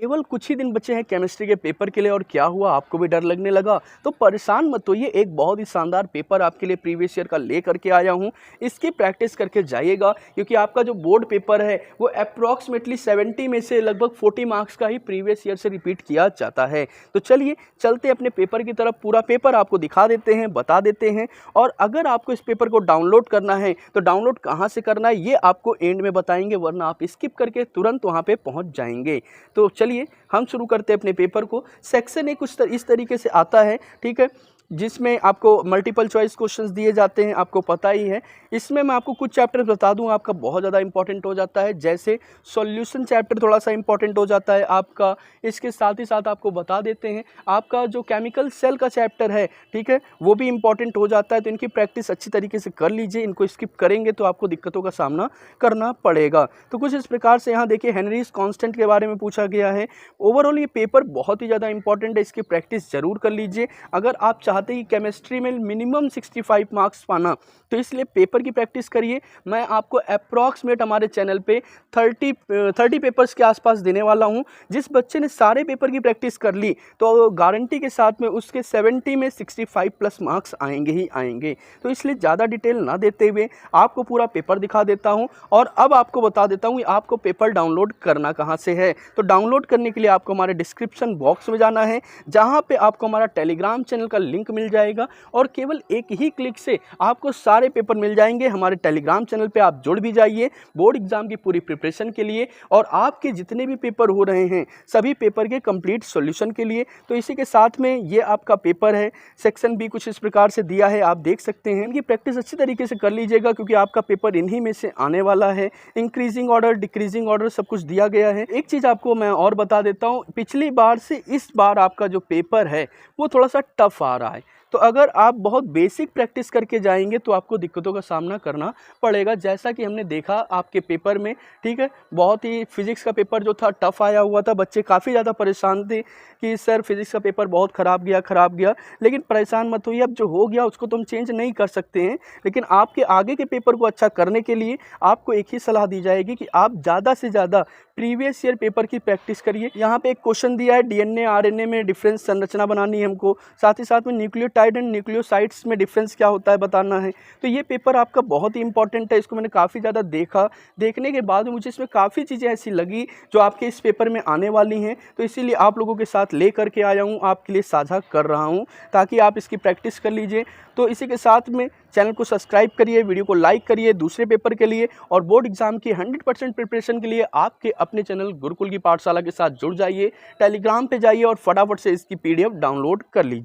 केवल कुछ ही दिन बचे हैं केमिस्ट्री के पेपर के लिए और क्या हुआ, आपको भी डर लगने लगा? तो परेशान मत होइए, एक बहुत ही शानदार पेपर आपके लिए प्रीवियस ईयर का लेकर के आया हूँ। इसकी प्रैक्टिस करके जाइएगा क्योंकि आपका जो बोर्ड पेपर है वो अप्रॉक्सीमेटली 70 में से लगभग 40 मार्क्स का ही प्रीवियस ईयर से रिपीट किया जाता है। तो चलिए चलते अपने पेपर की तरफ, पूरा पेपर आपको दिखा देते हैं, बता देते हैं। और अगर आपको इस पेपर को डाउनलोड करना है तो डाउनलोड कहाँ से करना है ये आपको एंड में बताएंगे, वरना आप स्किप करके तुरंत वहाँ पे पहुँच जाएंगे। तो चलिए हम शुरू करते हैं अपने पेपर को। सेक्शन ए कुछ इस तरीके से आता है, ठीक है, जिसमें आपको मल्टीपल चॉइस क्वेश्चंस दिए जाते हैं, आपको पता ही है। इसमें मैं आपको कुछ चैप्टर बता दूं, आपका बहुत ज़्यादा इंपॉर्टेंट हो जाता है, जैसे सॉल्यूशन चैप्टर थोड़ा सा इंपॉर्टेंट हो जाता है आपका। इसके साथ ही साथ आपको बता देते हैं आपका जो केमिकल सेल का चैप्टर है, ठीक है, वो भी इंपॉर्टेंट हो जाता है। तो इनकी प्रैक्टिस अच्छी तरीके से कर लीजिए, इनको स्किप करेंगे तो आपको दिक्कतों का सामना करना पड़ेगा। तो कुछ इस प्रकार से यहाँ देखिए हेनरीज कांस्टेंट के बारे में पूछा गया है। ओवरऑल ये पेपर बहुत ही ज़्यादा इंपॉर्टेंट है, इसकी प्रैक्टिस जरूर कर लीजिए। अगर आप चाहते हैं कि केमिस्ट्री में मिनिमम 65 मार्क्स पाना, तो इसलिए पेपर की प्रैक्टिस करिए। मैं आपको अप्रॉक्सीमेट हमारे चैनल पे 30 पेपर्स के आसपास देने वाला हूं। जिस बच्चे ने सारे पेपर की प्रैक्टिस कर ली तो गारंटी के साथ में उसके 70 में 65 प्लस मार्क्स आएंगे ही आएंगे। तो इसलिए ज़्यादा डिटेल ना देते हुए आपको पूरा पेपर दिखा देता हूं और अब आपको बता देता हूं आपको पेपर डाउनलोड करना कहां से है। तो डाउनलोड करने के लिए आपको हमारे डिस्क्रिप्शन बॉक्स में जाना है, जहां पे आपको हमारा टेलीग्राम चैनल का लिंक मिल जाएगा और केवल एक ही क्लिक से आपको सारे पेपर मिल जाएंगे। हमारे टेलीग्राम चैनल पे आप जुड़ भी जाइए बोर्ड एग्जाम की पूरी प्रिपरेशन के लिए और आपके जितने भी पेपर हो रहे हैं सभी पेपर के कंप्लीट सॉल्यूशन के लिए। तो इसी के साथ में ये आपका पेपर है, सेक्शन बी कुछ इस प्रकार से दिया है, आप देख सकते हैं। इनकी प्रैक्टिस अच्छी तरीके से कर लीजिएगा क्योंकि आपका पेपर इन्हीं में से आने वाला है। इंक्रीजिंग ऑर्डर, डिक्रीजिंग ऑर्डर सब कुछ दिया गया है। एक चीज़ आपको मैं और बता देता हूँ, पिछली बार से इस बार आपका जो पेपर है वो थोड़ा सा टफ आ रहा है। तो अगर आप बहुत बेसिक प्रैक्टिस करके जाएंगे तो आपको दिक्कतों का सामना करना पड़ेगा, जैसा कि हमने देखा आपके पेपर में, ठीक है। बहुत ही फिजिक्स का पेपर जो था टफ आया हुआ था, बच्चे काफ़ी ज़्यादा परेशान थे कि सर फिजिक्स का पेपर बहुत ख़राब गया। लेकिन परेशान मत होइए, अब जो हो गया उसको तो हम चेंज नहीं कर सकते हैं। लेकिन आपके आगे के पेपर को अच्छा करने के लिए आपको एक ही सलाह दी जाएगी कि आप ज़्यादा से ज़्यादा प्रीवियस ईयर पेपर की प्रैक्टिस करिए। यहाँ पे एक क्वेश्चन दिया है, डीएनए आरएनए में डिफरेंस संरचना बनानी है हमको, साथ ही साथ में न्यूक्लियोटाइड एंड न्यूक्लियोसाइड्स में डिफरेंस क्या होता है बताना है। तो ये पेपर आपका बहुत ही इंपॉर्टेंट है, इसको मैंने काफ़ी ज़्यादा देखा, देखने के बाद मुझे इसमें काफ़ी चीज़ें ऐसी लगी जो आपके इस पेपर में आने वाली हैं। तो इसीलिए आप लोगों के साथ ले करके आया हूँ, आपके लिए साझा कर रहा हूँ ताकि आप इसकी प्रैक्टिस कर लीजिए। तो इसी के साथ में चैनल को सब्सक्राइब करिए, वीडियो को लाइक करिए दूसरे पेपर के लिए, और बोर्ड एग्जाम की 100% प्रिपरेशन के लिए आपके अपने चैनल गुरुकुल की पाठशाला के साथ जुड़ जाइए। टेलीग्राम पे जाइए और फटाफट से इसकी PDF डाउनलोड कर लीजिए।